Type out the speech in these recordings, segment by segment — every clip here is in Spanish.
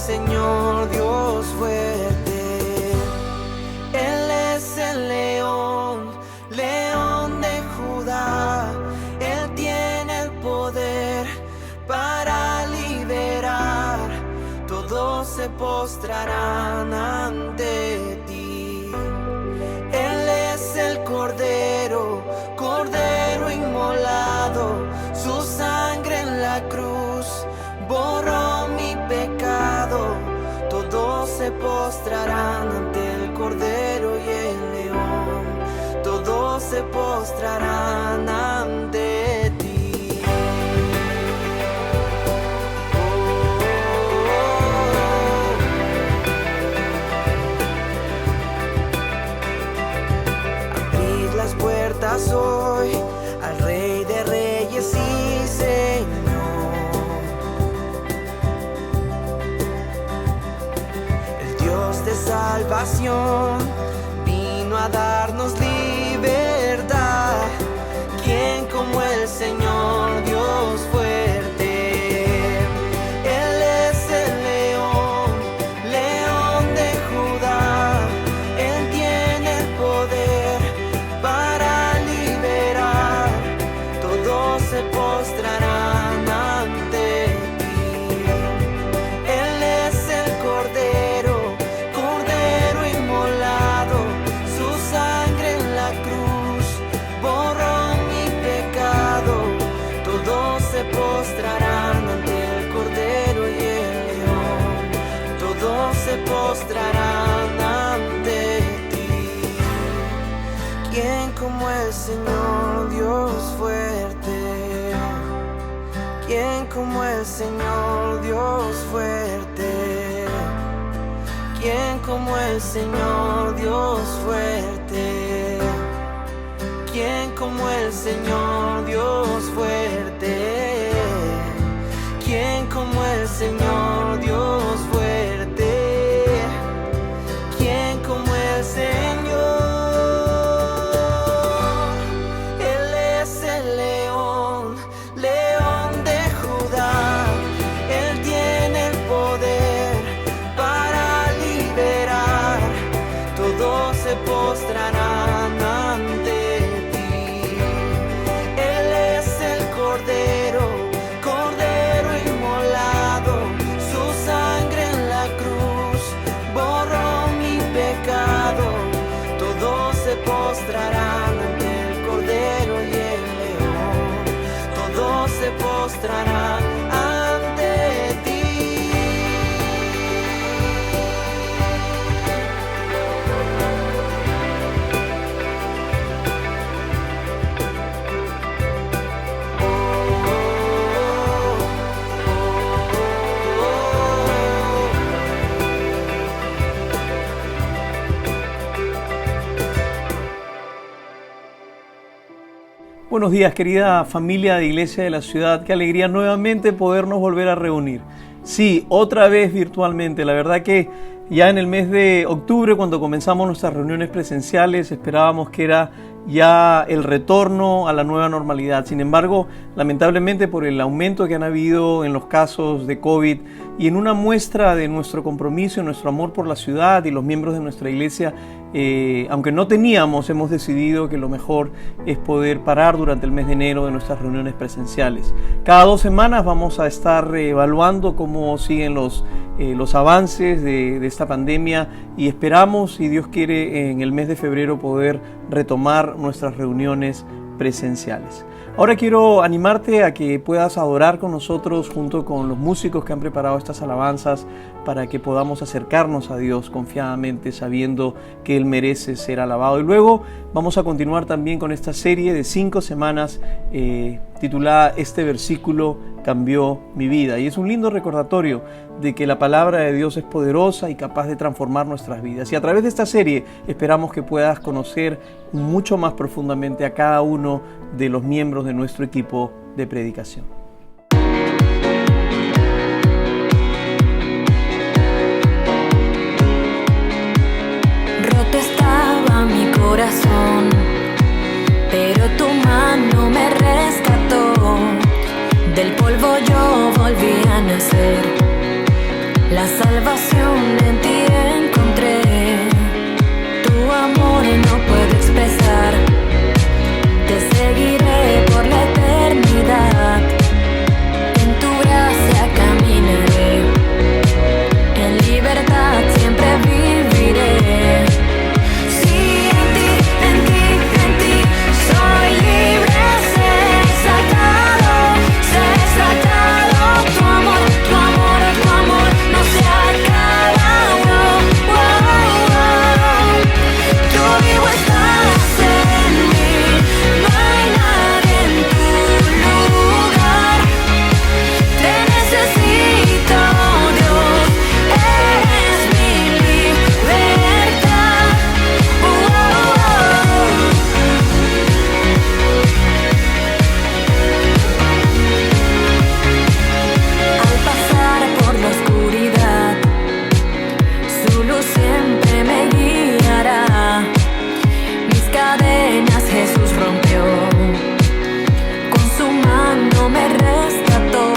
Señor Dios fuerte. Él es el león, león de Judá. Él tiene el poder para liberar. Todos se postrarán ante ti. Él es el Cordero, Cordero inmolado. Su sangre en la cruz borró mi pecado. Todos se postrarán ante el Cordero y el león. Todos se postrarán ante ti. Abrid las puertas hoy al Rey de Reyes y Señor. El Dios de salvación vino a darnos libertad. ¿Quién como el Señor Dios fuerte? Él es el león, león de Judá. Él tiene el poder para liberar. Todos se postrarán ante ti. Él es el Cordero, Cordero inmolado. Su sangre en la cruz borró mi pecado. Todos se postrarán ante el Cordero y el león. Todos se postrarán ante ti. ¿Quién como el Señor Dios fuerte? ¿Quién como el Señor Dios fuerte? ¿Quién como el Señor Dios fuerte? ¿Quién como el Señor Dios fuerte? ¿Quién como el Señor Dios fuerte? ¿Quién como el Señor? Él es el león, león de Judá. Él tiene el poder para liberar. Todos se postrarán ante ti. Él es el Cordero, Cordero inmolado. Su sangre en la cruz borró mi pecado. Todos se postrarán ante el Cordero y el león. Todos se postrarán ante ti. Buenos días, querida familia de Iglesia de la Ciudad. Qué alegría nuevamente podernos volver a reunir. Sí, otra vez virtualmente. La verdad que ya en el mes de octubre, cuando comenzamos nuestras reuniones presenciales, esperábamos que era ya el retorno a la nueva normalidad. Sin embargo, lamentablemente por el aumento que han habido en los casos de COVID y en una muestra de nuestro compromiso y nuestro amor por la ciudad y los miembros de nuestra iglesia, aunque no teníamos, hemos decidido que lo mejor es poder parar durante el mes de enero de nuestras reuniones presenciales. Cada 2 semanas vamos a estar evaluando cómo siguen los avances de esta pandemia y esperamos, si Dios quiere, en el mes de febrero poder retomar nuestras reuniones presenciales. Ahora quiero animarte a que puedas adorar con nosotros junto con los músicos que han preparado estas alabanzas para que podamos acercarnos a Dios confiadamente sabiendo que Él merece ser alabado. Y luego vamos a continuar también con esta serie de 5 semanas titulada Este versículo cambió mi vida. Y es un lindo recordatorio de que la palabra de Dios es poderosa y capaz de transformar nuestras vidas. Y a través de esta serie esperamos que puedas conocer mucho más profundamente a cada uno de los miembros de nuestro equipo de predicación. Roto estaba mi corazón, pero tu mano me rescató. Del polvo yo volví a nacer. La salvación en ti encontré. Tu amor no puedo expresar. Te seguiré por la eternidad. En tu gracia caminaré. En libertad siempre viviré. Sí, en ti, en ti, en ti soy libre. Sé exaltado, sé exaltado. Tu amor, tu amor, tu amor no se acaba. Oh, oh, oh. Tú vivo estás en mí. No hay nadie en tu lugar. Te necesito, Dios. Eres mi libertad. Oh, oh, oh. Al pasar por la oscuridad, su luz siempre me guiará. Mis cadenas Jesús rompió, con su mano me rescató.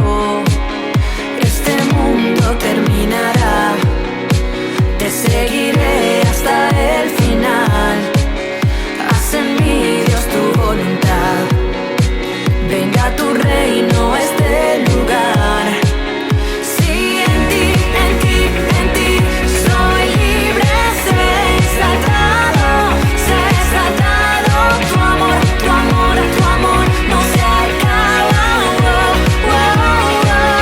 Este mundo terminará, te seguiré hasta el final. Haz en mí, Dios, tu voluntad. Venga tu reino a este lugar. Sí, en ti, en ti, en ti soy libre. Sé exaltado, sé exaltado. Tu amor, tu amor, tu amor no se acaba. Oh, oh, oh.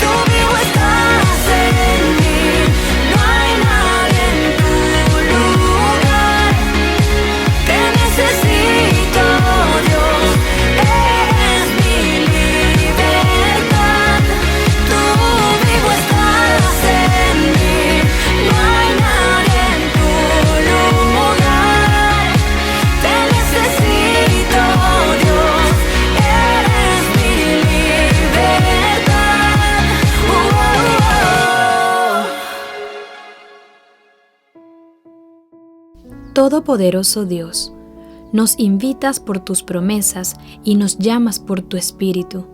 Tú vivo estás en mí. No hay nadie en tu lugar. Te necesito, Dios. Eres mi libertad. Tú vivo estás en mí. No hay nadie en tu lugar. Te necesito, Dios. Eres mi libertad. Oh, oh, oh. Todopoderoso Dios, nos invitas por tus promesas y nos llamas por tu Espíritu,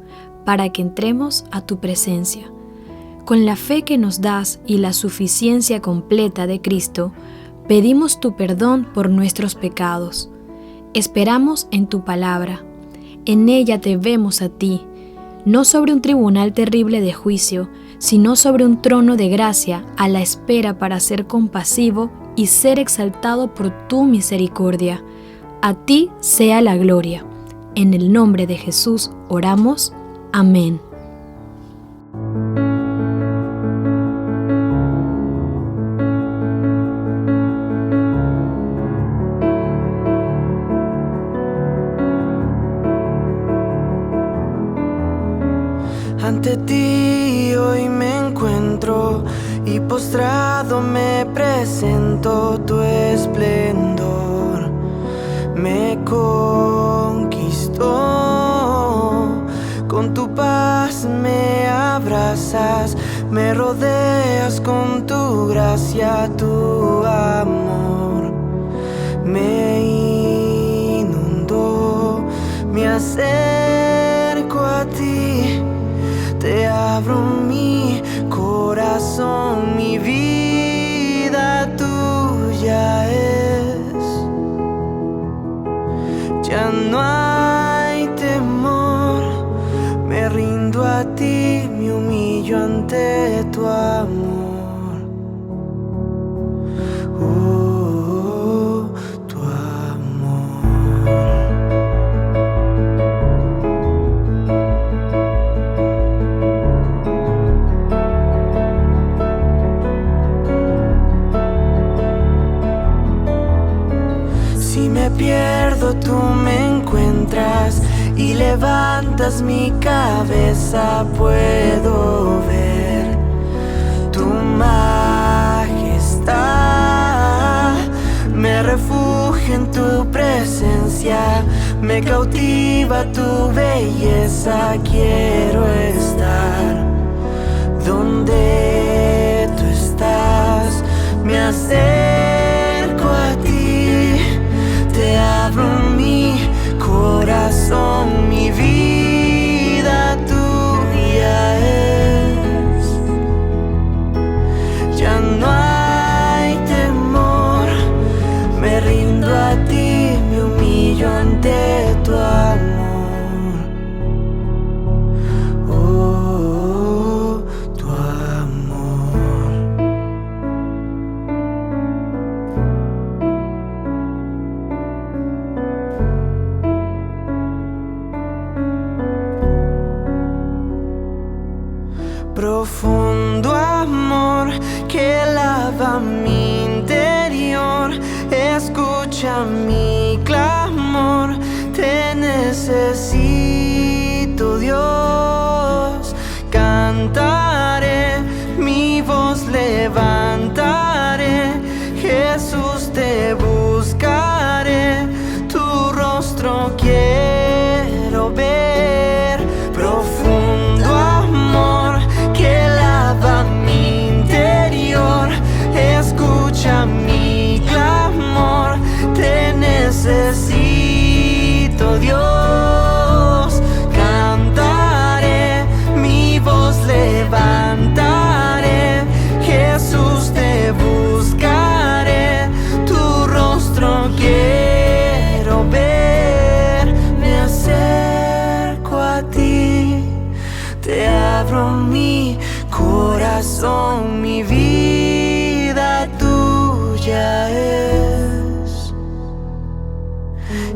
para que entremos a tu presencia. Con la fe que nos das y la suficiencia completa de Cristo, pedimos tu perdón por nuestros pecados. Esperamos en tu palabra. En ella te vemos a ti, no sobre un tribunal terrible de juicio, sino sobre un trono de gracia a la espera para ser compasivo y ser exaltado por tu misericordia. A ti sea la gloria. En el nombre de Jesús oramos. Amén. Ante ti hoy me encuentro y postrado me presento. Tu esplendor me conquistó. Con tu paz me abrazas, me rodeas con tu gracia. Tu amor me inundó. Me acerco a ti, te abro mi corazón, mi vida tuya es. Ya no hay temor, me rindo a ti, me humillo ante tu amor. Oh, tu amor. Si me pierdo, tú me encuentras y levantas mi cabeza. Puedo ver tu majestad. Me refugio en tu presencia, me cautiva tu belleza. Quiero estar donde tú estás. Me acerco a ti, te abro mi corazón, mi vida tuya es. que lava mi interior. Escucha mi clamor, te necesito, Dios. Cantaré, mi voz levantaré, Jesús, te buscaré, tu rostro quiero ver. Profundo amor que lava mi interior, escucha mi clamor, te necesito, Dios. Cantaré, mi voz levantaré, Jesús, te buscaré, tu rostro quiero ver. Me acerco a ti, te abro mi corazón, mi vida tuya es.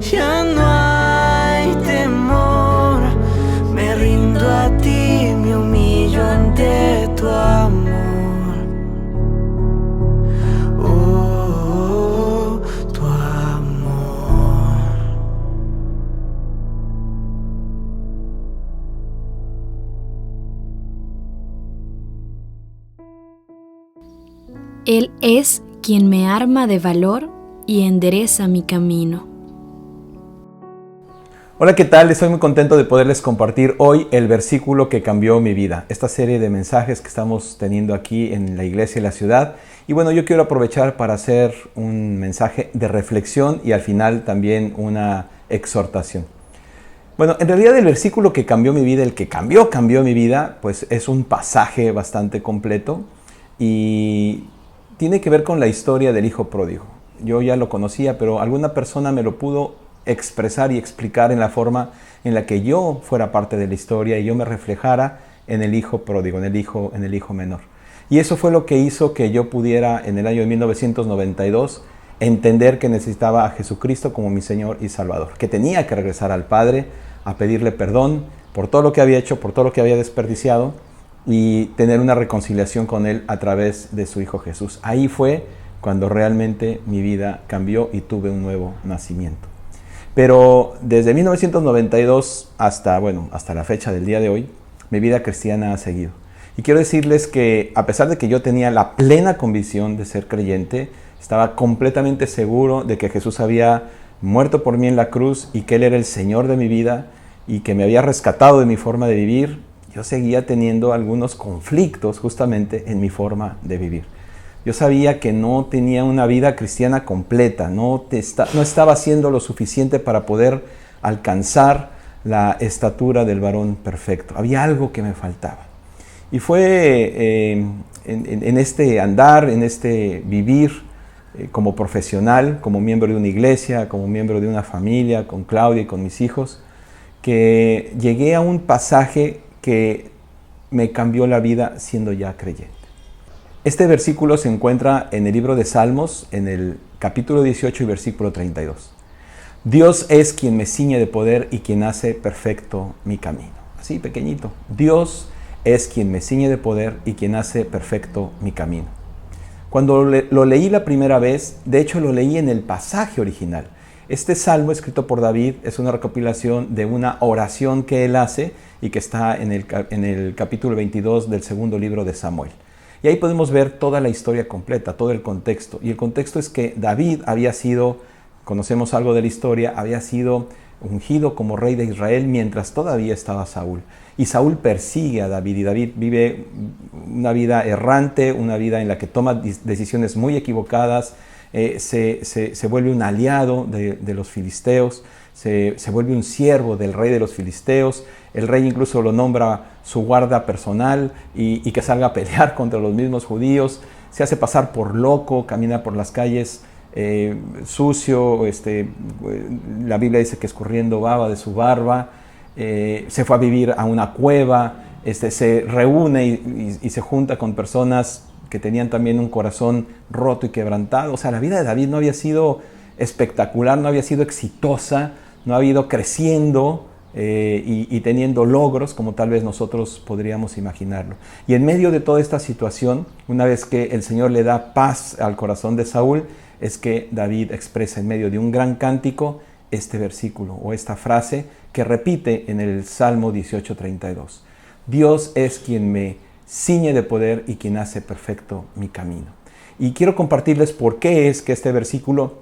Ya no hay temor, me rindo a ti, me humillo ante tu amor. Oh, tu amor. Él es quien me arma de valor y endereza mi camino. Hola, ¿qué tal? Estoy muy contento de poderles compartir hoy el versículo que cambió mi vida. Esta serie de mensajes que estamos teniendo aquí en la iglesia y la ciudad. Y bueno, yo quiero aprovechar para hacer un mensaje de reflexión y al final también una exhortación. Bueno, en realidad el versículo que cambió mi vida, el que cambió mi vida, pues es un pasaje bastante completo y tiene que ver con la historia del hijo pródigo. Yo ya lo conocía, pero alguna persona me lo pudo expresar y explicar en la forma en la que yo fuera parte de la historia y yo me reflejara en el hijo pródigo, en el hijo menor. Y eso fue lo que hizo que yo pudiera en el año de 1992 entender que necesitaba a Jesucristo como mi Señor y Salvador, que tenía que regresar al Padre a pedirle perdón por todo lo que había hecho, por todo lo que había desperdiciado y tener una reconciliación con Él a través de su Hijo Jesús. Ahí fue cuando realmente mi vida cambió y tuve un nuevo nacimiento. Pero desde 1992 hasta la fecha del día de hoy, mi vida cristiana ha seguido. Y quiero decirles que a pesar de que yo tenía la plena convicción de ser creyente, estaba completamente seguro de que Jesús había muerto por mí en la cruz y que Él era el Señor de mi vida y que me había rescatado de mi forma de vivir, yo seguía teniendo algunos conflictos justamente en mi forma de vivir. Yo sabía que no tenía una vida cristiana completa, no estaba haciendo lo suficiente para poder alcanzar la estatura del varón perfecto. Había algo que me faltaba. Y fue en este andar, en este vivir como profesional, como miembro de una iglesia, como miembro de una familia, con Claudia y con mis hijos, que llegué a un pasaje que me cambió la vida siendo ya creyente. Este versículo se encuentra en el libro de Salmos, en el capítulo 18 y versículo 32. Dios es quien me ciñe de poder y quien hace perfecto mi camino. Así, pequeñito. Dios es quien me ciñe de poder y quien hace perfecto mi camino. Cuando lo leí la primera vez, de hecho lo leí en el pasaje original. Este salmo escrito por David es una recopilación de una oración que él hace y que está en el capítulo 22 del segundo libro de Samuel. Y ahí podemos ver toda la historia completa, todo el contexto. Y el contexto es que David había sido, conocemos algo de la historia, había sido ungido como rey de Israel mientras todavía estaba Saúl. Y Saúl persigue a David y David vive una vida errante, una vida en la que toma decisiones muy equivocadas, se vuelve un aliado de los filisteos, se vuelve un siervo del rey de los filisteos. El rey incluso lo nombra su guarda personal y que salga a pelear contra los mismos judíos. Se hace pasar por loco, camina por las calles sucio, la Biblia dice que escurriendo baba de su barba. Se fue a vivir a una cueva, se reúne y se junta con personas que tenían también un corazón roto y quebrantado. O sea, la vida de David no había sido espectacular, no había sido exitosa, no había ido creciendo y teniendo logros como tal vez nosotros podríamos imaginarlo. Y en medio de toda esta situación, una vez que el Señor le da paz al corazón de Saúl, es que David expresa en medio de un gran cántico este versículo o esta frase que repite en el Salmo 18:32. Dios es quien me ciñe de poder y quien hace perfecto mi camino. Y quiero compartirles por qué es que este versículo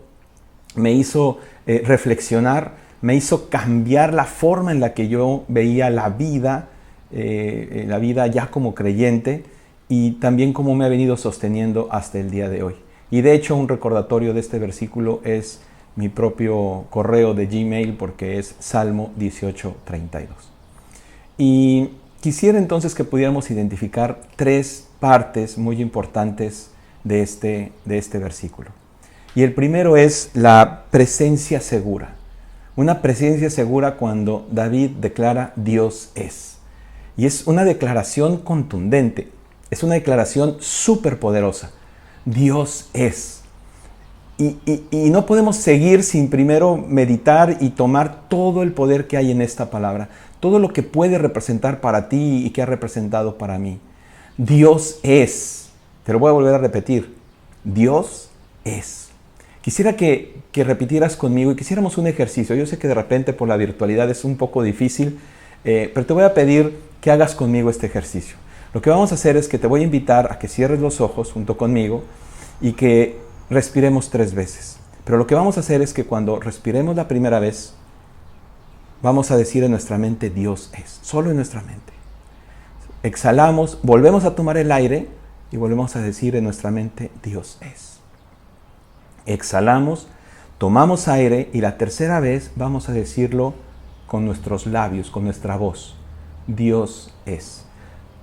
me hizo reflexionar, me hizo cambiar la forma en la que yo veía la vida ya como creyente y también cómo me ha venido sosteniendo hasta el día de hoy. Y de hecho un recordatorio de este versículo es mi propio correo de Gmail porque es Salmo 18:32. Y quisiera entonces que pudiéramos identificar 3 partes muy importantes de este versículo. Y el primero es la presencia segura. Una presencia segura cuando David declara Dios es. Y es una declaración contundente, es una declaración súper poderosa. Dios es. Y no podemos seguir sin primero meditar y tomar todo el poder que hay en esta palabra, todo lo que puede representar para ti y que ha representado para mí. Dios es. Te lo voy a volver a repetir. Dios es. Quisiera que repitieras conmigo y que hiciéramos un ejercicio. Yo sé que de repente por la virtualidad es un poco difícil, pero te voy a pedir que hagas conmigo este ejercicio. Lo que vamos a hacer es que te voy a invitar a que cierres los ojos junto conmigo y que respiremos 3 veces. Pero lo que vamos a hacer es que cuando respiremos la primera vez, vamos a decir en nuestra mente Dios es, solo en nuestra mente. Exhalamos, volvemos a tomar el aire y volvemos a decir en nuestra mente Dios es. Exhalamos, tomamos aire y la tercera vez vamos a decirlo con nuestros labios, con nuestra voz. Dios es.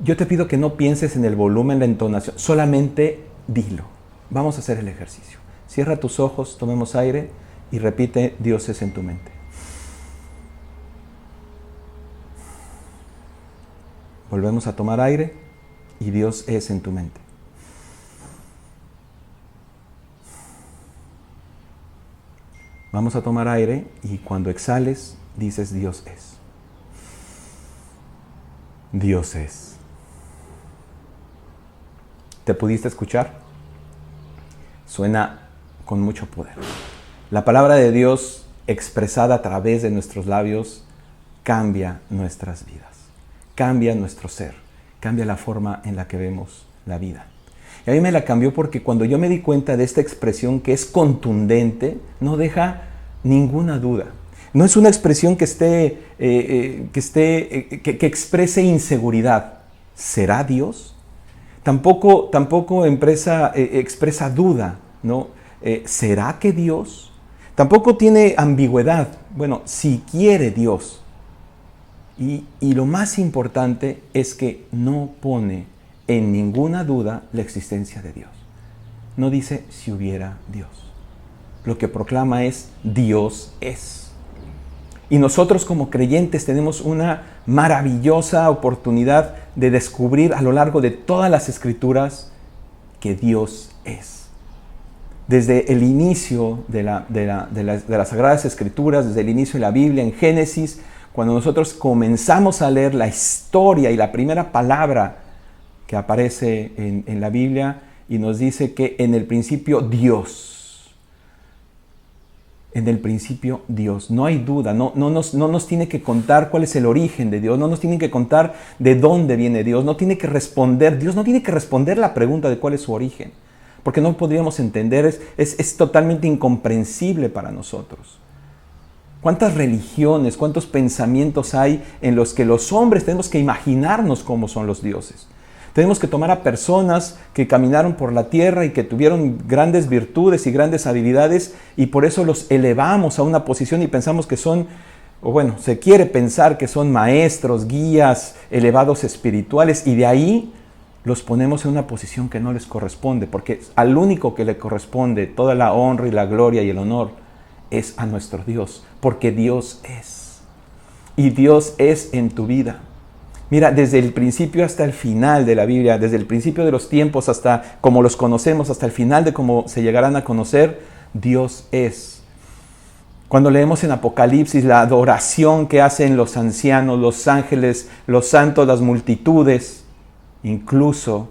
Yo te pido que no pienses en el volumen, la entonación, solamente dilo. Vamos a hacer el ejercicio. Cierra tus ojos, tomemos aire y repite Dios es en tu mente. Volvemos a tomar aire y Dios es en tu mente. Vamos a tomar aire y cuando exhales dices Dios es. Dios es. ¿Te pudiste escuchar? Suena con mucho poder. La palabra de Dios expresada a través de nuestros labios cambia nuestras vidas, cambia nuestro ser, cambia la forma en la que vemos la vida. Y a mí me la cambió porque cuando yo me di cuenta de esta expresión que es contundente, no deja ninguna duda. No es una expresión que exprese inseguridad. ¿Será Dios? Tampoco expresa duda, ¿no? ¿Será que Dios? Tampoco tiene ambigüedad. Bueno, si quiere Dios. Y lo más importante es que no pone en ninguna duda la existencia de Dios. No dice si hubiera Dios. Lo que proclama es Dios es. Y nosotros como creyentes tenemos una maravillosa oportunidad de descubrir a lo largo de todas las Escrituras que Dios es. Desde el inicio de las Sagradas Escrituras, desde el inicio de la Biblia, en Génesis, cuando nosotros comenzamos a leer la historia y la primera palabra que aparece en la Biblia y nos dice que en el principio Dios. En el principio Dios, no hay duda, no nos tiene que contar cuál es el origen de Dios, no nos tiene que contar de dónde viene Dios, Dios no tiene que responder la pregunta de cuál es su origen, porque no podríamos entender, es totalmente incomprensible para nosotros. ¿Cuántas religiones, cuántos pensamientos hay en los que los hombres tenemos que imaginarnos cómo son los dioses? Tenemos que tomar a personas que caminaron por la tierra y que tuvieron grandes virtudes y grandes habilidades y por eso los elevamos a una posición y pensamos que son, o bueno, se quiere pensar que son maestros, guías, elevados espirituales y de ahí los ponemos en una posición que no les corresponde, porque al único que le corresponde toda la honra y la gloria y el honor es a nuestro Dios, porque Dios es. Y Dios es en tu vida. Mira, desde el principio hasta el final de la Biblia, desde el principio de los tiempos hasta como los conocemos, hasta el final de cómo se llegarán a conocer, Dios es. Cuando leemos en Apocalipsis la adoración que hacen los ancianos, los ángeles, los santos, las multitudes, incluso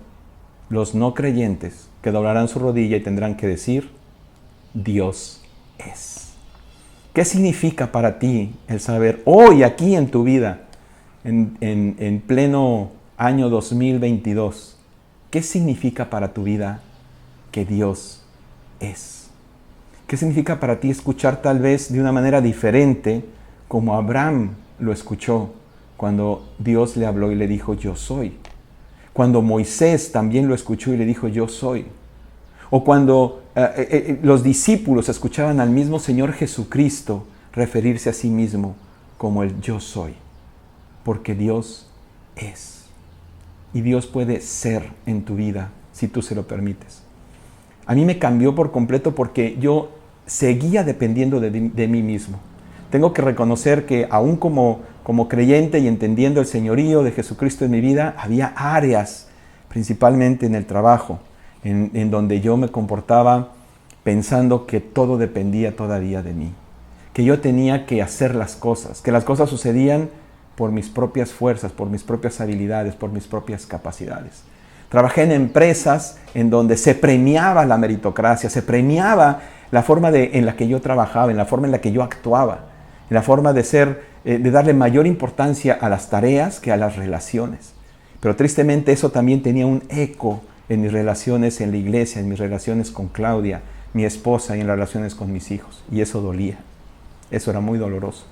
los no creyentes que doblarán su rodilla y tendrán que decir, Dios es. ¿Qué significa para ti el saber hoy, aquí en tu vida, en pleno año 2022, qué significa para tu vida que Dios es? ¿Qué significa para ti escuchar tal vez de una manera diferente como Abraham lo escuchó cuando Dios le habló y le dijo, yo soy? Cuando Moisés también lo escuchó y le dijo, yo soy. O cuando los discípulos escuchaban al mismo Señor Jesucristo referirse a sí mismo como el yo soy. Porque Dios es. Y Dios puede ser en tu vida si tú se lo permites. A mí me cambió por completo porque yo seguía dependiendo de mí mismo. Tengo que reconocer que aún como creyente y entendiendo el señorío de Jesucristo en mi vida, había áreas, principalmente en el trabajo, en donde yo me comportaba pensando que todo dependía todavía de mí. Que yo tenía que hacer las cosas, que las cosas sucedían por mis propias fuerzas, por mis propias habilidades, por mis propias capacidades. Trabajé en empresas en donde se premiaba la meritocracia, se premiaba la forma en la que yo trabajaba, en la forma en la que yo actuaba, en la forma de darle mayor importancia a las tareas que a las relaciones. Pero tristemente eso también tenía un eco en mis relaciones en la iglesia, en mis relaciones con Claudia, mi esposa, y en las relaciones con mis hijos. Y eso dolía. Eso era muy doloroso.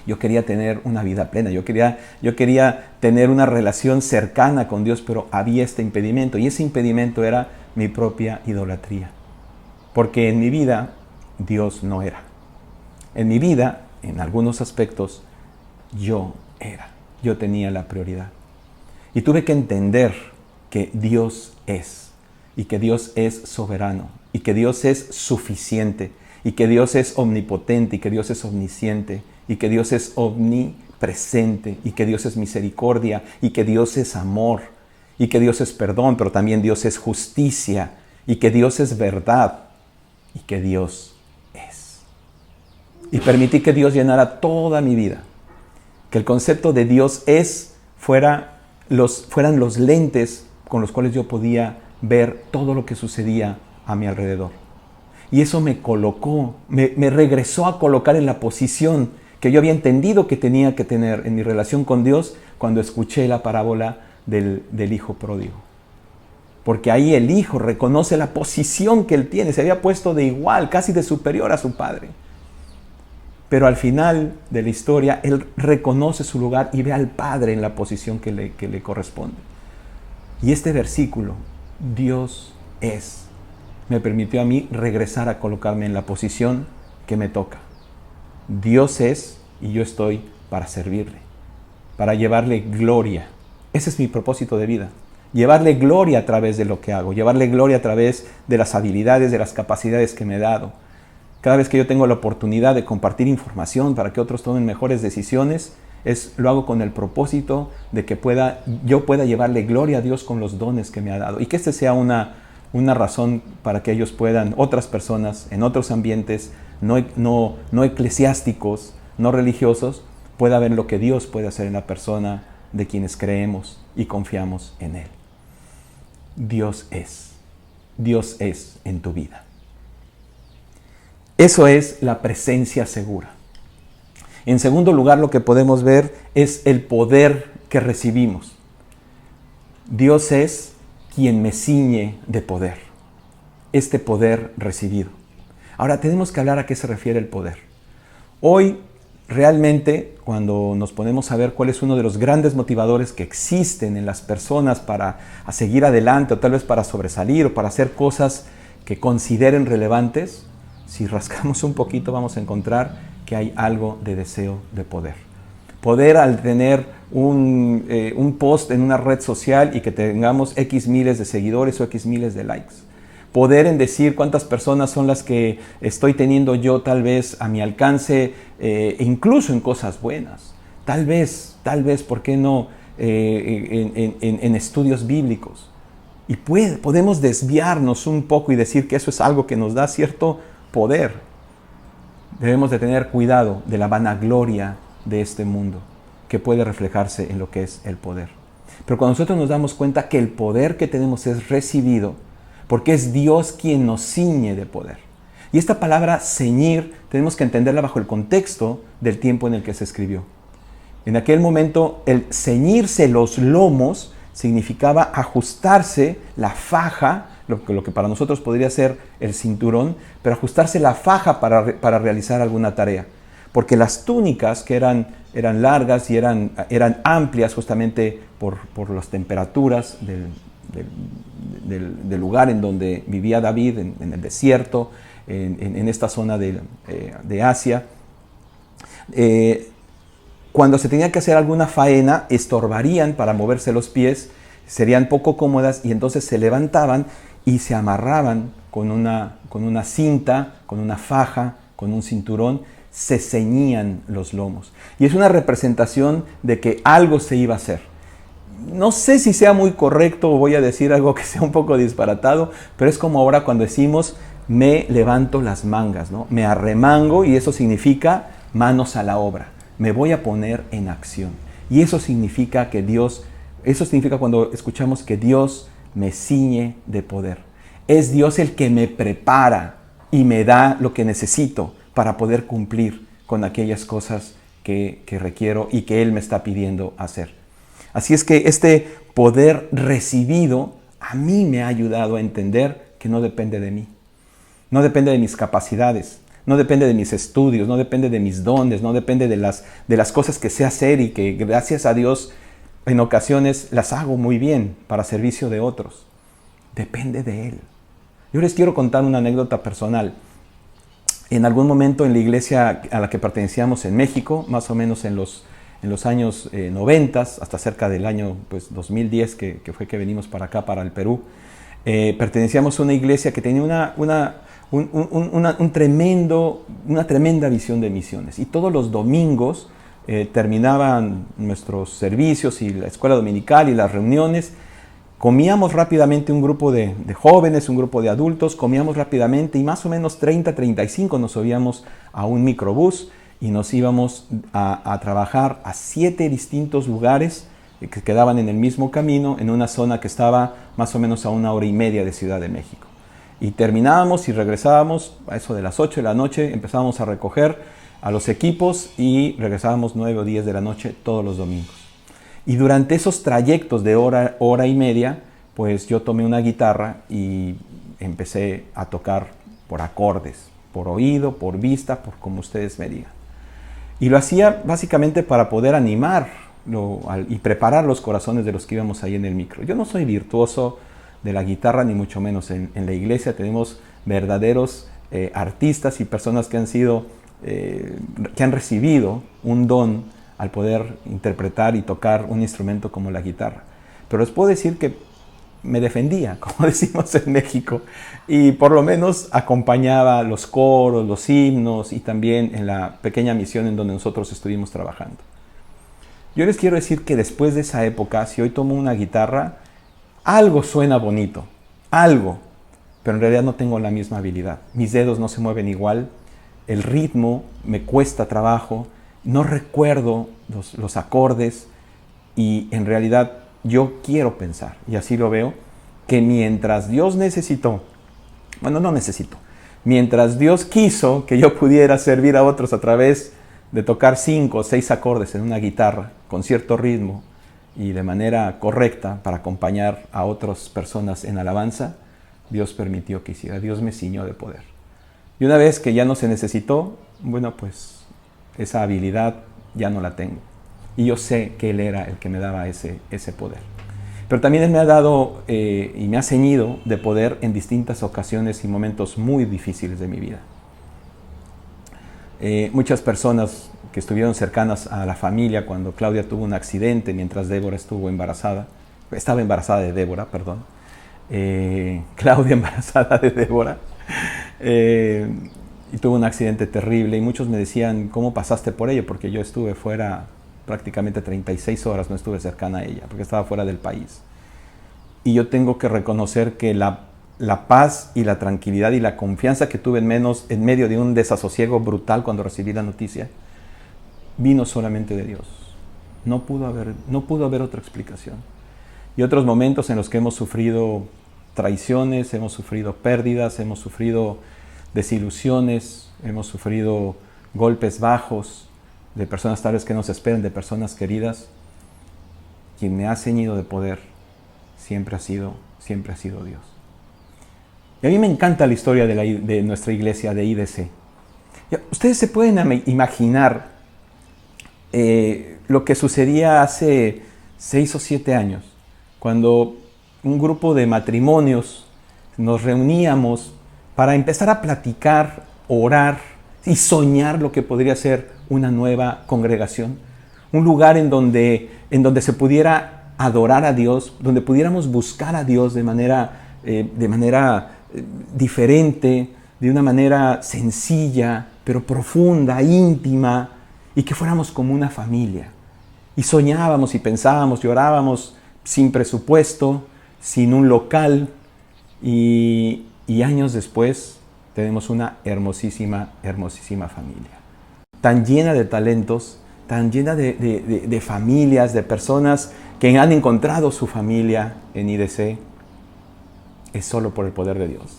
Yo quería tener una vida plena, yo quería tener una relación cercana con Dios, pero había este impedimento, y ese impedimento era mi propia idolatría. Porque en mi vida, Dios no era. En mi vida, en algunos aspectos, yo era. Yo tenía la prioridad. Y tuve que entender que Dios es, y que Dios es soberano, y que Dios es suficiente, y que Dios es omnipotente, y que Dios es omnisciente, y que Dios es omnipresente, y que Dios es misericordia, y que Dios es amor, y que Dios es perdón, pero también Dios es justicia, y que Dios es verdad, y que Dios es. Y permití que Dios llenara toda mi vida, que el concepto de Dios es fueran los lentes con los cuales yo podía ver todo lo que sucedía a mi alrededor. Y eso me colocó, me regresó a colocar en la posición que yo había entendido que tenía que tener en mi relación con Dios cuando escuché la parábola del hijo pródigo. Porque ahí el hijo reconoce la posición que él tiene, se había puesto de igual, casi de superior a su padre. Pero al final de la historia, él reconoce su lugar y ve al padre en la posición que le corresponde. Y este versículo, Dios es, me permitió a mí regresar a colocarme en la posición que me toca. Dios es y yo estoy para servirle, para llevarle gloria. Ese es mi propósito de vida. Llevarle gloria a través de lo que hago, llevarle gloria a través de las habilidades, de las capacidades que me he dado. Cada vez que yo tengo la oportunidad de compartir información para que otros tomen mejores decisiones, lo hago con el propósito de que yo pueda llevarle gloria a Dios con los dones que me ha dado. Y que este sea una razón para que ellos puedan, otras personas en otros ambientes, no eclesiásticos, no religiosos, pueda ver lo que Dios puede hacer en la persona de quienes creemos y confiamos en Él. Dios es en tu vida. Eso es la presencia segura. En segundo lugar, lo que podemos ver es el poder que recibimos. Dios es quien me ciñe de poder. Este poder recibido. Ahora tenemos que hablar a qué se refiere el poder. Hoy, realmente, cuando nos ponemos a ver cuál es uno de los grandes motivadores que existen en las personas para seguir adelante, o tal vez para sobresalir, o para hacer cosas que consideren relevantes, si rascamos un poquito vamos a encontrar que hay algo de deseo de poder. Poder al tener un post en una red social y que tengamos X miles de seguidores o X miles de likes. Poder en decir cuántas personas son las que estoy teniendo yo tal vez a mi alcance, incluso en cosas buenas. Tal vez, ¿por qué no? En estudios bíblicos. Y podemos desviarnos un poco y decir que eso es algo que nos da cierto poder. Debemos de tener cuidado de la vanagloria de este mundo, que puede reflejarse en lo que es el poder. Pero cuando nosotros nos damos cuenta que el poder que tenemos es recibido, porque es Dios quien nos ciñe de poder. Y esta palabra ceñir tenemos que entenderla bajo el contexto del tiempo en el que se escribió. En aquel momento el ceñirse los lomos significaba ajustarse la faja, lo que para nosotros podría ser el cinturón, pero ajustarse la faja para realizar alguna tarea. Porque las túnicas, que eran largas y eran amplias justamente por las temperaturas del lugar en donde vivía David, en el desierto, en esta zona de Asia, cuando se tenía que hacer alguna faena, estorbarían para moverse los pies, serían poco cómodas y entonces se levantaban y se amarraban con una cinta, con una faja, con un cinturón, se ceñían los lomos. Y es una representación de que algo se iba a hacer. No sé si sea muy correcto o voy a decir algo que sea un poco disparatado, pero es como ahora cuando decimos me levanto las mangas, ¿no? Me arremango y eso significa manos a la obra. Me voy a poner en acción. Y eso significa cuando escuchamos que Dios me ciñe de poder. Es Dios el que me prepara y me da lo que necesito para poder cumplir con aquellas cosas que requiero y que Él me está pidiendo hacer. Así es que este poder recibido a mí me ha ayudado a entender que no depende de mí. No depende de mis capacidades, no depende de mis estudios, no depende de mis dones, no depende de las cosas que sé hacer y que gracias a Dios en ocasiones las hago muy bien para servicio de otros. Depende de Él. Yo les quiero contar una anécdota personal. En algún momento en la iglesia a la que pertenecíamos en México, más o menos en los años 90, hasta cerca del año 2010, que fue que venimos para acá, para el Perú, pertenecíamos a una iglesia que tenía una tremenda visión de misiones. Y todos los domingos terminaban nuestros servicios y la escuela dominical y las reuniones. Comíamos rápidamente un grupo de jóvenes, un grupo de adultos, comíamos rápidamente y más o menos 35 nos subíamos a un microbús y nos íbamos a trabajar a 7 distintos lugares que quedaban en el mismo camino, en una zona que estaba más o menos a 1 hora y media de Ciudad de México. Y terminábamos y regresábamos a eso de las 8 de la noche, empezábamos a recoger a los equipos y regresábamos 9 o 10 de la noche todos los domingos. Y durante esos trayectos de hora y media, pues yo tomé una guitarra y empecé a tocar por acordes, por oído, por vista, por como ustedes me digan. Y lo hacía básicamente para poder animar y preparar los corazones de los que íbamos ahí en el micro. Yo no soy virtuoso de la guitarra, ni mucho menos. En la iglesia tenemos verdaderos artistas y personas que han recibido un don al poder interpretar y tocar un instrumento como la guitarra. Pero les puedo decir que me defendía, como decimos en México, y por lo menos acompañaba los coros, los himnos y también en la pequeña misión en donde nosotros estuvimos trabajando. Yo les quiero decir que después de esa época, si hoy tomo una guitarra, algo suena bonito, algo, pero en realidad no tengo la misma habilidad. Mis dedos no se mueven igual, el ritmo me cuesta trabajo, no recuerdo los acordes y en realidad yo quiero pensar, y así lo veo, que mientras Dios mientras Dios quiso que yo pudiera servir a otros a través de tocar 5 o 6 acordes en una guitarra con cierto ritmo y de manera correcta para acompañar a otras personas en alabanza, Dios permitió que hiciera, Dios me ciñó de poder. Y una vez que ya no se necesitó, bueno, pues esa habilidad ya no la tengo. Y yo sé que Él era el que me daba ese poder. Pero también Él me ha dado y me ha ceñido de poder en distintas ocasiones y momentos muy difíciles de mi vida. Muchas personas que estuvieron cercanas a la familia cuando Claudia tuvo un accidente mientras Débora estaba embarazada de Débora, perdón. Claudia embarazada de Débora. Y tuvo un accidente terrible y muchos me decían, ¿cómo pasaste por ello? Porque yo estuve fuera prácticamente 36 horas, no estuve cercana a ella, porque estaba fuera del país. Y yo tengo que reconocer que la la paz y la tranquilidad y la confianza que tuve en medio de un desasosiego brutal cuando recibí la noticia, vino solamente de Dios. No pudo haber otra explicación. Y otros momentos en los que hemos sufrido traiciones, hemos sufrido pérdidas, hemos sufrido desilusiones, hemos sufrido golpes bajos de personas tal vez que nos esperan, de personas queridas. Quien me ha ceñido de poder siempre ha sido Dios. Y a mí me encanta la historia de nuestra iglesia, de IDC. Ustedes se pueden imaginar lo que sucedía hace 6 o 7 años, cuando un grupo de matrimonios nos reuníamos para empezar a platicar, orar y soñar lo que podría ser una nueva congregación. Un lugar en donde se pudiera adorar a Dios, donde pudiéramos buscar a Dios de manera diferente, de una manera sencilla, pero profunda, íntima, y que fuéramos como una familia. Y soñábamos y pensábamos y orábamos sin presupuesto, sin un local, y años después tenemos una hermosísima, hermosísima familia. Tan llena de talentos, tan llena de familias, de personas que han encontrado su familia en IDC, es solo por el poder de Dios.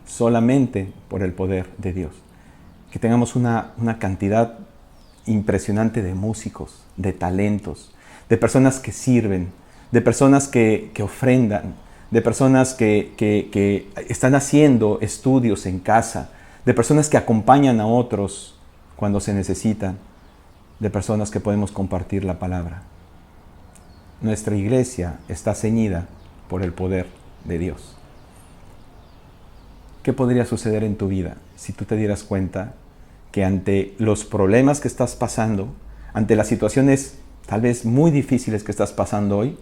Solamente por el poder de Dios. Que tengamos una cantidad impresionante de músicos, de talentos, de personas que sirven, de personas que ofrendan, de personas que están haciendo estudios en casa, de personas que acompañan a otros cuando se necesitan, de personas que podemos compartir la palabra. Nuestra iglesia está ceñida por el poder de Dios. ¿Qué podría suceder en tu vida si tú te dieras cuenta que ante los problemas que estás pasando, ante las situaciones tal vez muy difíciles que estás pasando hoy,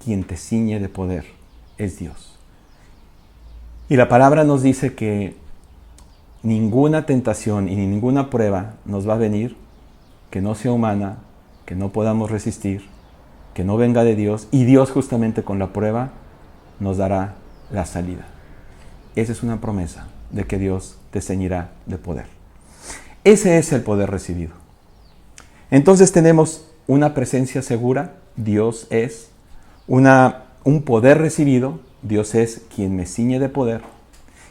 quien te ciñe de poder es Dios? Y la palabra nos dice que ninguna tentación y ninguna prueba nos va a venir que no sea humana, que no podamos resistir, que no venga de Dios, y Dios justamente con la prueba nos dará la salida. Esa es una promesa de que Dios te ceñirá de poder. Ese es el poder recibido. Entonces tenemos una presencia segura, Dios es, un poder recibido, Dios es quien me ciñe de poder.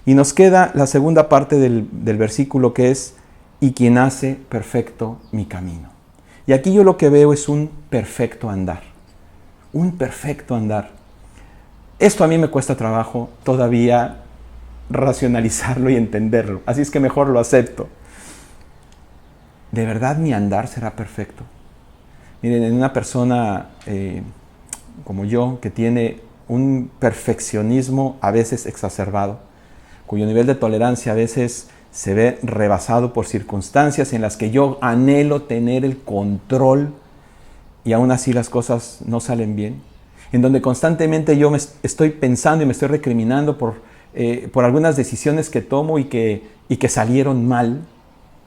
Y nos queda la segunda parte del versículo, que es: y quien hace perfecto mi camino. Y aquí yo lo que veo es un perfecto andar. Un perfecto andar. Esto a mí me cuesta trabajo todavía racionalizarlo y entenderlo. Así es que mejor lo acepto. ¿De verdad mi andar será perfecto? Miren, en una persona como yo, que tiene un perfeccionismo a veces exacerbado, cuyo nivel de tolerancia a veces se ve rebasado por circunstancias en las que yo anhelo tener el control y aún así las cosas no salen bien, en donde constantemente yo me estoy pensando y me estoy recriminando por algunas decisiones que tomo y que salieron mal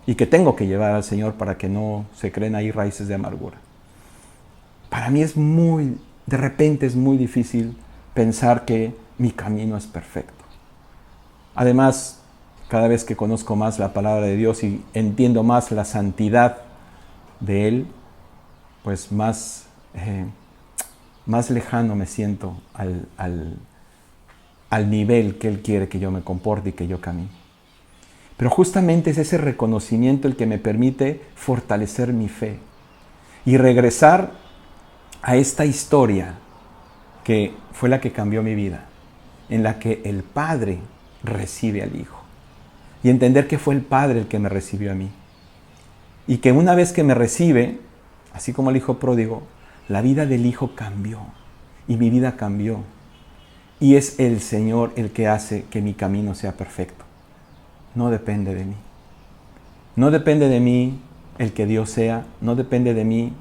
y que tengo que llevar al Señor para que no se creen ahí raíces de amargura. Para mí de repente es muy difícil pensar que mi camino es perfecto. Además, cada vez que conozco más la palabra de Dios y entiendo más la santidad de Él, pues más lejano me siento al nivel que Él quiere que yo me comporte y que yo camine. Pero justamente es ese reconocimiento el que me permite fortalecer mi fe y regresar a esta historia que fue la que cambió mi vida, en la que el Padre recibe al Hijo. Y entender que fue el Padre el que me recibió a mí. Y que una vez que me recibe, así como el Hijo pródigo, la vida del Hijo cambió. Y mi vida cambió. Y es el Señor el que hace que mi camino sea perfecto. No depende de mí. No depende de mí el que Dios sea. No depende de mí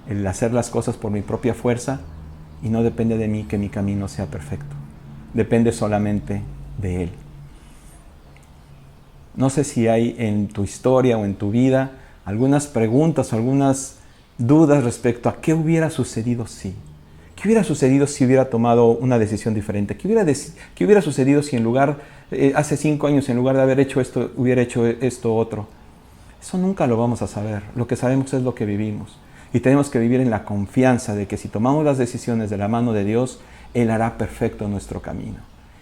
el hacer las cosas por mi propia fuerza. Y no depende de mí que mi camino sea perfecto. Depende solamente de Él. No sé si hay en tu historia o en tu vida algunas preguntas o algunas dudas respecto a qué hubiera sucedido si. ¿Qué ¿Qué hubiera sucedido si hubiera tomado una decisión diferente? ¿Qué hubiera sucedido si hace 5 años, en lugar de haber hecho esto, hubiera hecho esto otro? Eso nunca lo vamos a saber. Lo que sabemos es lo que vivimos. Y tenemos que vivir en la confianza de que si tomamos las decisiones de la mano de Dios, Él hará perfecto nuestro camino.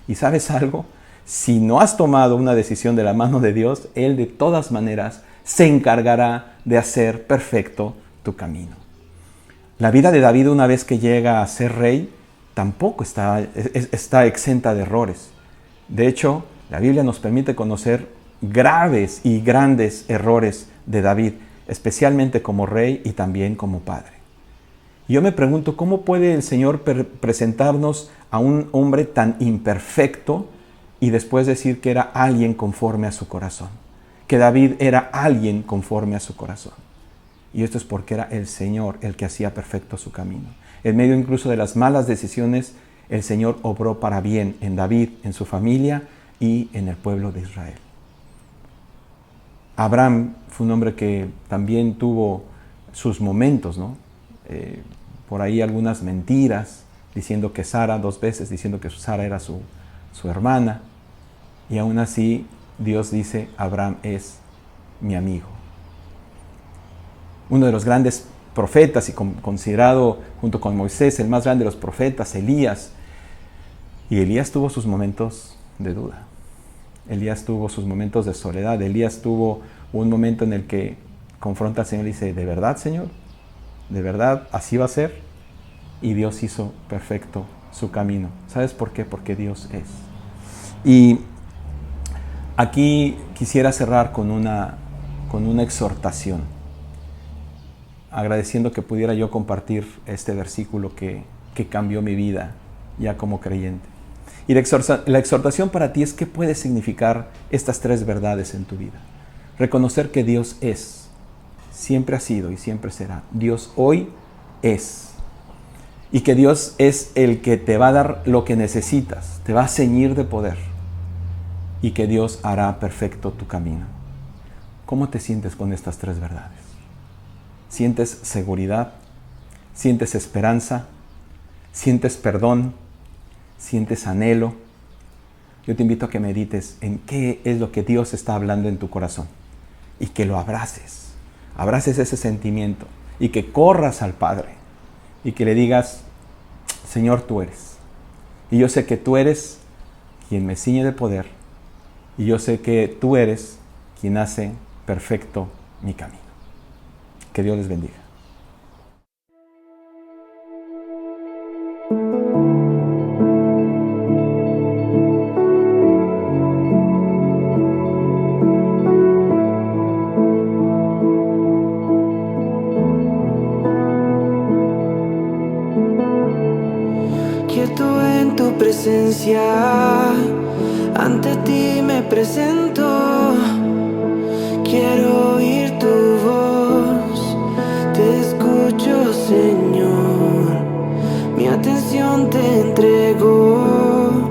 ¿Y sabes algo? Si no has tomado una decisión de la mano de Dios, Él de todas maneras se encargará de hacer perfecto tu camino. La vida de David, una vez que llega a ser rey, tampoco está exenta de errores. De hecho, la Biblia nos permite conocer graves y grandes errores de David, especialmente como rey y también como padre. Y yo me pregunto, ¿cómo puede el Señor presentarnos a un hombre tan imperfecto y después decir que era alguien conforme a su corazón? Que David era alguien conforme a su corazón. Y esto es porque era el Señor el que hacía perfecto su camino. En medio incluso de las malas decisiones, el Señor obró para bien en David, en su familia y en el pueblo de Israel. Abraham fue un hombre que también tuvo sus momentos, ¿no? Por ahí algunas mentiras, diciendo que Sara, 2 veces, diciendo que Sara era su hermana. Y aún así, Dios dice, Abraham es mi amigo. Uno de los grandes profetas y considerado junto con Moisés el más grande de los profetas, Elías. Y Elías tuvo sus momentos de duda. Elías tuvo sus momentos de soledad. Elías tuvo un momento en el que confronta al Señor y dice, ¿de verdad, Señor? ¿De verdad así va a ser? Y Dios hizo perfecto su camino. ¿Sabes por qué? Porque Dios es. Y aquí quisiera cerrar con una exhortación, agradeciendo que pudiera yo compartir este versículo que cambió mi vida ya como creyente. Y la exhortación para ti es qué puede significar estas 3 verdades en tu vida. Reconocer que Dios es, siempre ha sido y siempre será. Dios hoy es. Y que Dios es el que te va a dar lo que necesitas, te va a ceñir de poder. Y que Dios hará perfecto tu camino. ¿Cómo te sientes con estas 3 verdades? ¿Sientes seguridad? ¿Sientes esperanza? ¿Sientes perdón? ¿Sientes anhelo? Yo te invito a que medites en qué es lo que Dios está hablando en tu corazón y que lo abraces. Abraces ese sentimiento y que corras al Padre y que le digas, Señor, tú eres. Y yo sé que tú eres quien me ciñe de poder y yo sé que tú eres quien hace perfecto mi camino. Que Dios les bendiga. Quieto en tu presencia, ante ti me presento. Quiero oír tu voz, te escucho, Señor. Mi atención te entrego,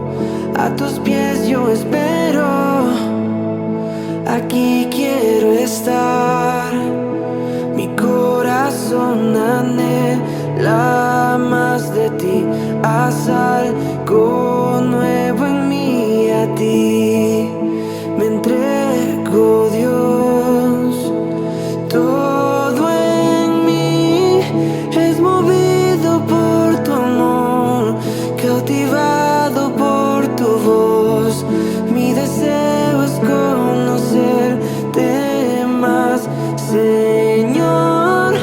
a tus pies yo espero. Aquí quiero estar, mi corazón anhela más de ti. Haz algo nuevo en mí, a ti me entrego, Dios. Todo en mí es movido por tu amor, cautivado por tu voz. Mi deseo es conocerte más, Señor.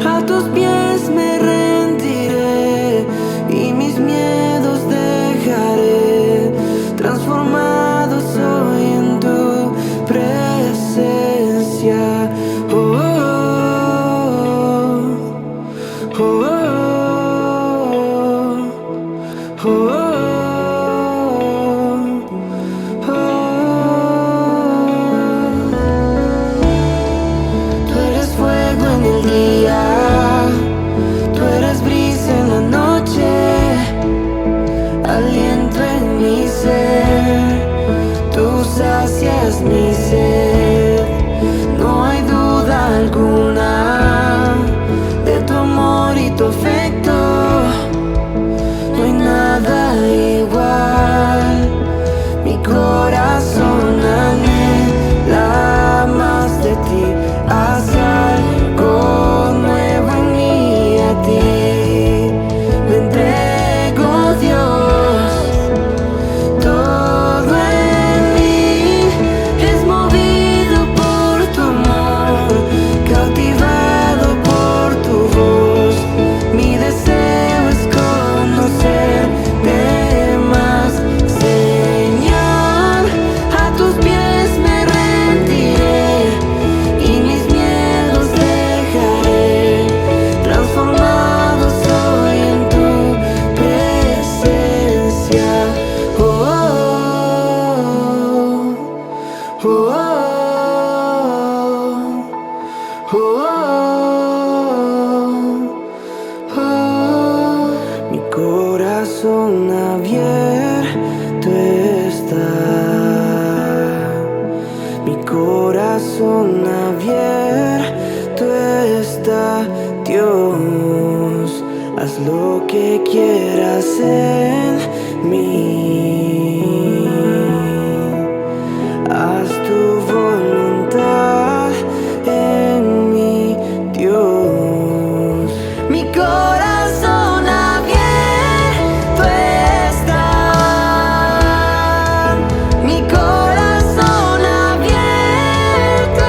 A tus pies me rendiré y mis miedos dejaré. Transformado soy en tu presencia. Oh, oh, oh, oh, oh, oh. Tú eres fuego en el día, tú eres brisa en la noche, aliento en mi ser, tú sacias mi sed. No hay duda alguna de tu amor y tu afecto. corazón abierto está, Dios. Haz lo que quieras en mí. Haz tu voluntad en mí, Dios. Mi corazón abierto está. Mi corazón abierto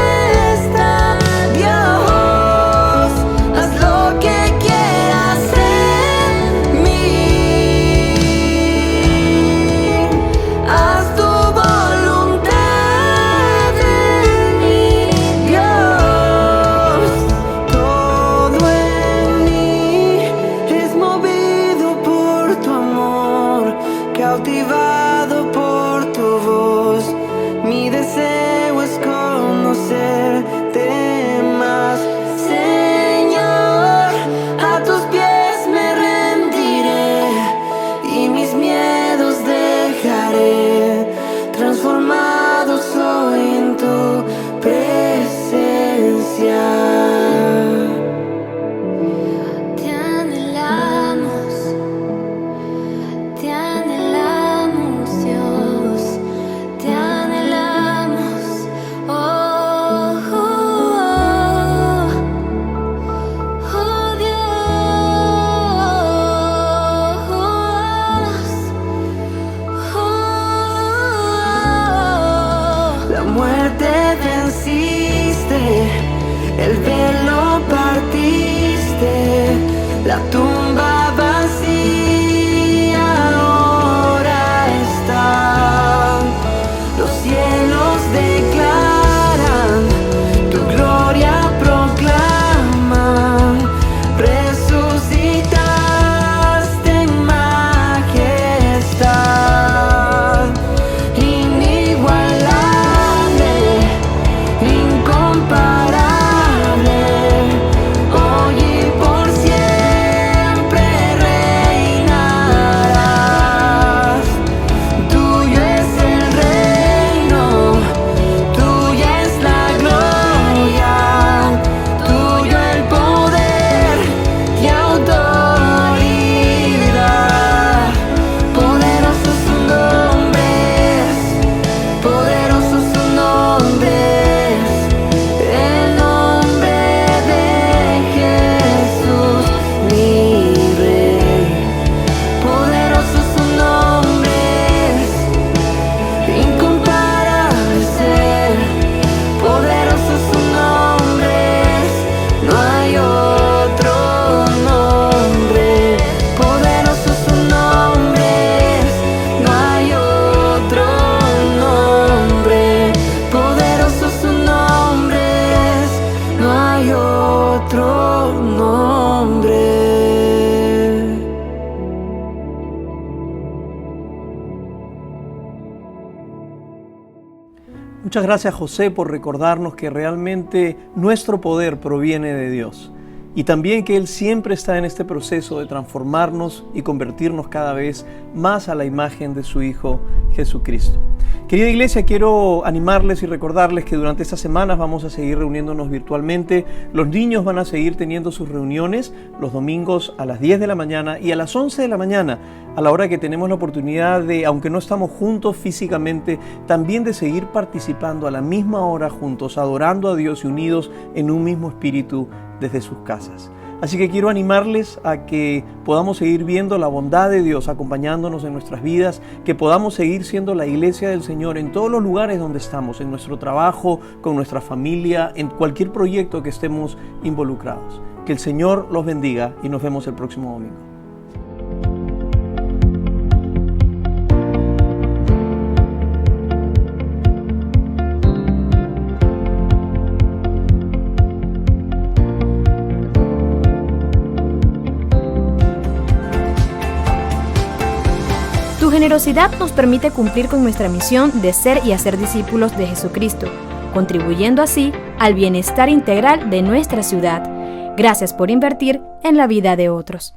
está, Dios. Haz lo que quieras en mí. Haz tu voluntad en mí, Dios. Todo en mí es movido por tu amor, cautivado por tu voz. Mi deseo es conocerte más, Señor. A tus pies me rendiré y mis miedos dejaré. Transformado soy en tu presencia. Te anhelamos, Dios, te anhelamos, oh, oh, oh, Dios. La muerte venciste, el velo partiste, la tumba vacía ahora está. Los cielos declaran, tu gloria proclaman. Resucitaste en majestad, inigualable, incomparable. Hoy y por siempre reinarás. Tuyo es el reino, tuya es la gloria, tuyo el poder y autoridad. Poderoso su nombre es, poderoso su nombre es, el nombre de Jesús, mi Rey. Poderoso su nombre es, incomparable ser. Poderoso su nombre es, no hay otro nombre. Poderoso su nombre es, no hay otro nombre. Poderoso su nombre es, no hay otro nombre. Muchas gracias, José, por recordarnos que realmente nuestro poder proviene de Dios y también que Él siempre está en este proceso de transformarnos y convertirnos cada vez más a la imagen de su Hijo Jesucristo. Querida iglesia, quiero animarles y recordarles que durante estas semanas vamos a seguir reuniéndonos virtualmente. Los niños van a seguir teniendo sus reuniones los domingos a las 10 de la mañana y a las 11 de la mañana, a la hora que tenemos la oportunidad de, aunque no estamos juntos físicamente, también de seguir participando a la misma hora juntos, adorando a Dios y unidos en un mismo espíritu desde sus casas. Así que quiero animarles a que podamos seguir viendo la bondad de Dios acompañándonos en nuestras vidas, que podamos seguir siendo la iglesia del Señor en todos los lugares donde estamos, en nuestro trabajo, con nuestra familia, en cualquier proyecto que estemos involucrados. Que el Señor los bendiga y nos vemos el próximo domingo. Tu generosidad nos permite cumplir con nuestra misión de ser y hacer discípulos de Jesucristo, contribuyendo así al bienestar integral de nuestra ciudad. Gracias por invertir en la vida de otros.